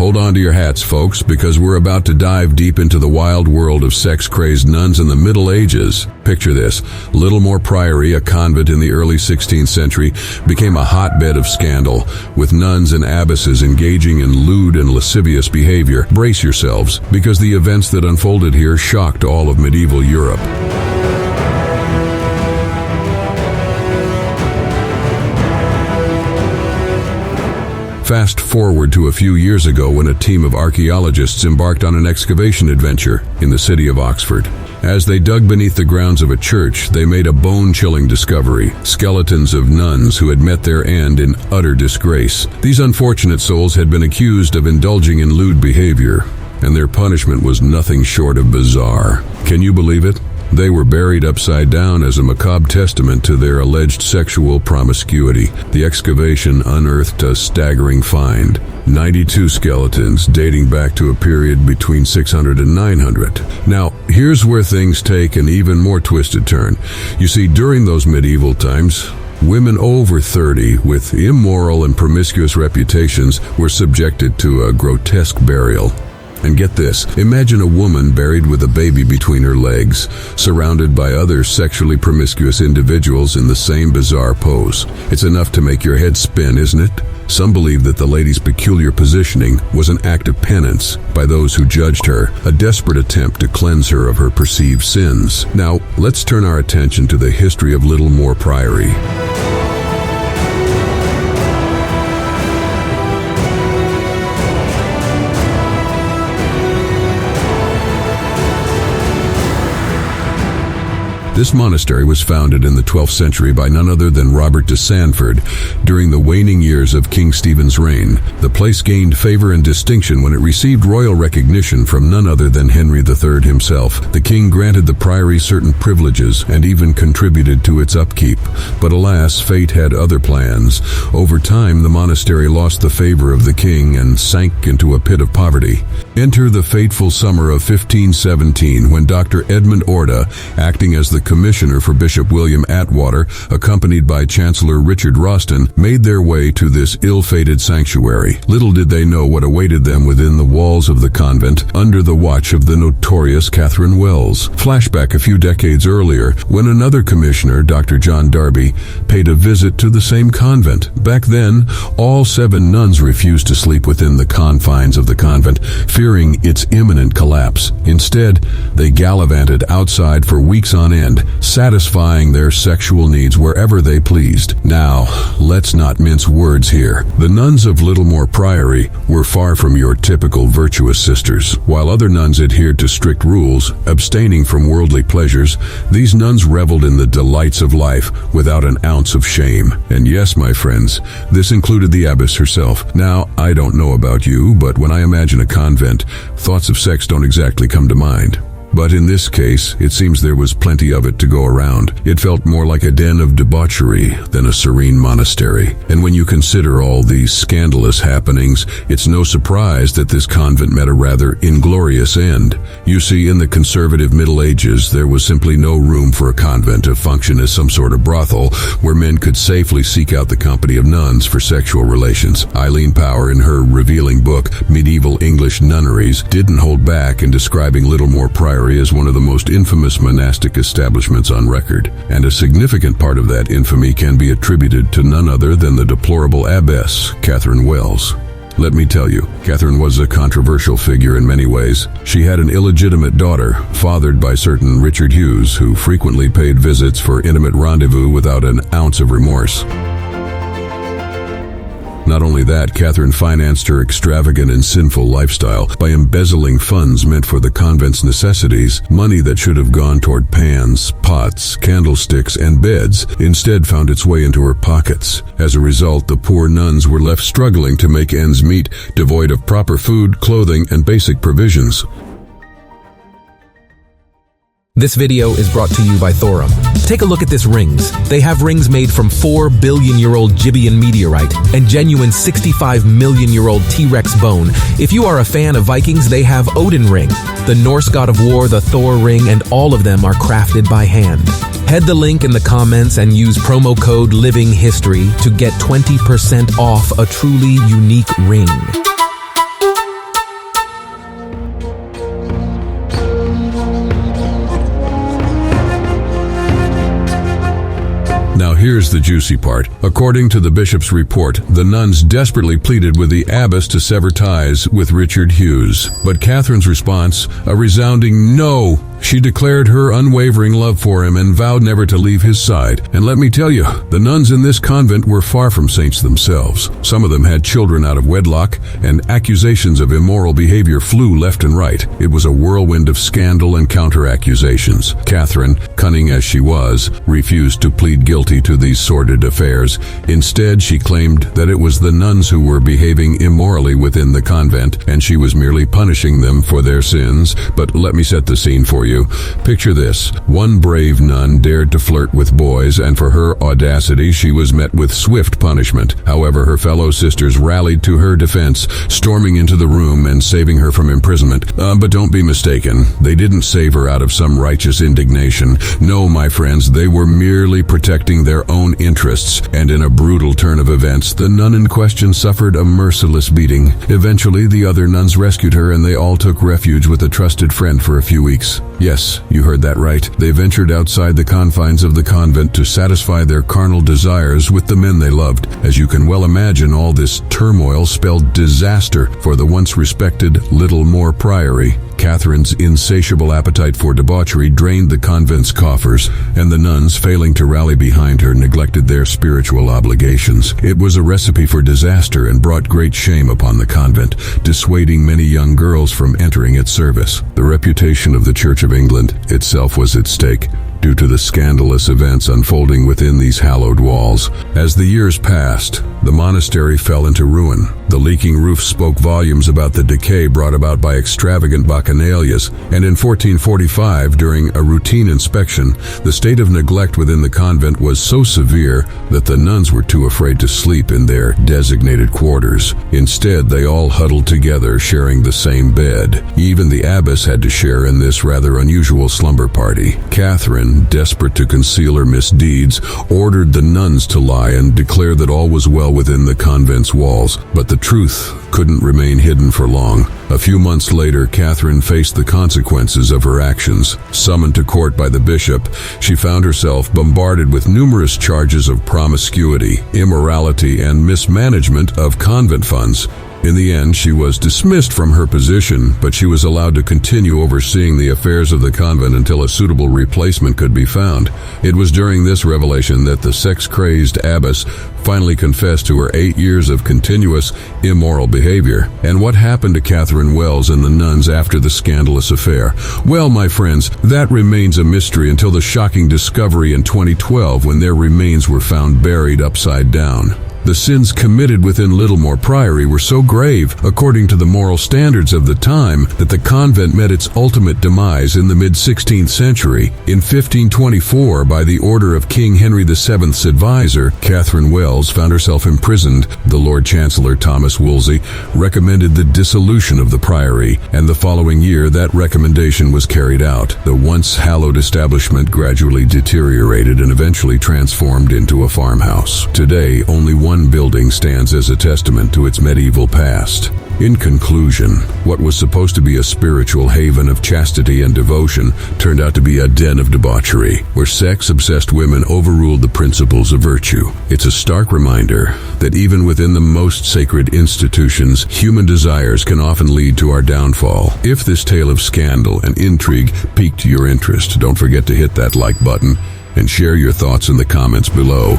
Hold on to your hats, folks, because we're about to dive deep into the wild world of sex-crazed nuns in the Middle Ages. Picture this. LittleMore Priory, a convent in the early 16th century, became a hotbed of scandal, with nuns and abbesses engaging in lewd and lascivious behavior. Brace yourselves, because the events that unfolded here shocked all of medieval Europe. Fast forward to a few years ago when a team of archaeologists embarked on an excavation adventure in the city of Oxford. As they dug beneath the grounds of a church, they made a bone-chilling discovery: skeletons of nuns who had met their end in utter disgrace. These unfortunate souls had been accused of indulging in lewd behavior, and their punishment was nothing short of bizarre. Can you believe it? They were buried upside down as a macabre testament to their alleged sexual promiscuity. The excavation unearthed a staggering find: 92 skeletons dating back to a period between 600 and 900. Now, here's where things take an even more twisted turn. You see, during those medieval times, women over 30 with immoral and promiscuous reputations were subjected to a grotesque burial. And get this, imagine a woman buried with a baby between her legs, surrounded by other sexually promiscuous individuals in the same bizarre pose. It's enough to make your head spin, isn't it? Some believe that the lady's peculiar positioning was an act of penance by those who judged her, a desperate attempt to cleanse her of her perceived sins. Now, let's turn our attention to the history of LittleMore Priory. This monastery was founded in the 12th century by none other than Robert de Sandford during the waning years of King Stephen's reign. The place gained favor and distinction when it received royal recognition from none other than Henry III himself. The king granted the priory certain privileges and even contributed to its upkeep. But alas, fate had other plans. Over time, the monastery lost the favor of the king and sank into a pit of poverty. Enter the fateful summer of 1517, when Dr. Edmund Orda, acting as the commissioner for Bishop William Atwater, accompanied by Chancellor Richard Roston, made their way to this ill-fated sanctuary. Little did they know what awaited them within the walls of the convent, under the watch of the notorious Catherine Wells. Flashback a few decades earlier, when another commissioner, Dr. John Darby, paid a visit to the same convent. Back then, all 7 nuns refused to sleep within the confines of the convent, fearing its imminent collapse. Instead, they gallivanted outside for weeks on end, satisfying their sexual needs wherever they pleased. Now, let's not mince words here. The nuns of LittleMore Priory were far from your typical virtuous sisters. While other nuns adhered to strict rules, abstaining from worldly pleasures, these nuns reveled in the delights of life without an ounce of shame. And yes, my friends, this included the abbess herself. Now, I don't know about you, but when I imagine a convent, thoughts of sex don't exactly come to mind. But in this case, it seems there was plenty of it to go around. It felt more like a den of debauchery than a serene monastery. And when you consider all these scandalous happenings, it's no surprise that this convent met a rather inglorious end. You see, in the conservative Middle Ages, there was simply no room for a convent to function as some sort of brothel where men could safely seek out the company of nuns for sexual relations. Eileen Power, in her revealing book, Medieval English Nunneries, didn't hold back in describing LittleMore Priory as one of the most infamous monastic establishments on record, and a significant part of that infamy can be attributed to none other than the deplorable abbess, Catherine Wells. Let me tell you, Catherine was a controversial figure in many ways. She had an illegitimate daughter, fathered by certain Richard Hughes, who frequently paid visits for intimate rendezvous without an ounce of remorse. Not only that, Catherine financed her extravagant and sinful lifestyle by embezzling funds meant for the convent's necessities. Money that should have gone toward pans, pots, candlesticks, and beds instead found its way into her pockets. As a result, the poor nuns were left struggling to make ends meet, devoid of proper food, clothing, and basic provisions. This video is brought to you by Thorum. Take a look at this rings. They have rings made from 4 billion-year-old Gibeon meteorite and genuine 65 million-year-old T-Rex bone. If you are a fan of Vikings, they have Odin ring, the Norse god of war, the Thor ring, and all of them are crafted by hand. Head the link in the comments and use promo code LIVINGHISTORY to get 20% off a truly unique ring. here's the juicy part. According to the bishop's report, the nuns desperately pleaded with the abbess to sever ties with Richard Hughes. But Catherine's response, a resounding no. She declared her unwavering love for him and vowed never to leave his side. And let me tell you, the nuns in this convent were far from saints themselves. Some of them had children out of wedlock, and accusations of immoral behavior flew left and right. It was a whirlwind of scandal and counter-accusations. Catherine, cunning as she was, refused to plead guilty to these sordid affairs. Instead, she claimed that it was the nuns who were behaving immorally within the convent, and she was merely punishing them for their sins. But let me set the scene for you. Picture this. One brave nun dared to flirt with boys, and for her audacity, she was met with swift punishment. However, her fellow sisters rallied to her defense, storming into the room and saving her from imprisonment. But don't be mistaken. They didn't save her out of some righteous indignation. No, my friends, they were merely protecting their own interests, and in a brutal turn of events, the nun in question suffered a merciless beating. Eventually, the other nuns rescued her, and they all took refuge with a trusted friend for a few weeks. Yes, you heard that right. They ventured outside the confines of the convent to satisfy their carnal desires with the men they loved. As you can well imagine, all this turmoil spelled disaster for the once respected LittleMore Priory. Catherine's insatiable appetite for debauchery drained the convent's coffers, and the nuns, failing to rally behind her, neglected their spiritual obligations. It was a recipe for disaster and brought great shame upon the convent, dissuading many young girls from entering its service. The reputation of the Church of England itself was at stake, due to the scandalous events unfolding within these hallowed walls. As the years passed, the monastery fell into ruin. The leaking roof spoke volumes about the decay brought about by extravagant bacchanalias, and in 1445, during a routine inspection, the state of neglect within the convent was so severe that the nuns were too afraid to sleep in their designated quarters. Instead, they all huddled together, sharing the same bed. Even the abbess had to share in this rather unusual slumber party. Catherine, desperate to conceal her misdeeds, ordered the nuns to lie and declare that all was well within the convent's walls. But the truth couldn't remain hidden for long. A few months later, Catherine faced the consequences of her actions. Summoned to court by the bishop, she found herself bombarded with numerous charges of promiscuity, immorality, and mismanagement of convent funds. In the end, she was dismissed from her position, but she was allowed to continue overseeing the affairs of the convent until a suitable replacement could be found. It was during this revelation that the sex-crazed abbess finally confessed to her 8 years of continuous immoral behavior. And what happened to Catherine Wells and the nuns after the scandalous affair? Well, my friends, that remains a mystery until the shocking discovery in 2012 when their remains were found buried upside down. The sins committed within LittleMore Priory were so grave, according to the moral standards of the time, that the convent met its ultimate demise in the mid-16th century. In 1524, by the order of King Henry VII's advisor, Catherine Wells found herself imprisoned. The Lord Chancellor Thomas Wolsey recommended the dissolution of the priory, and the following year that recommendation was carried out. The once hallowed establishment gradually deteriorated and eventually transformed into a farmhouse. Today, only one building stands as a testament to its medieval past. In conclusion, what was supposed to be a spiritual haven of chastity and devotion turned out to be a den of debauchery, where sex-obsessed women overruled the principles of virtue. It's a stark reminder that even within the most sacred institutions, human desires can often lead to our downfall. If this tale of scandal and intrigue piqued your interest, don't forget to hit that like button and share your thoughts in the comments below.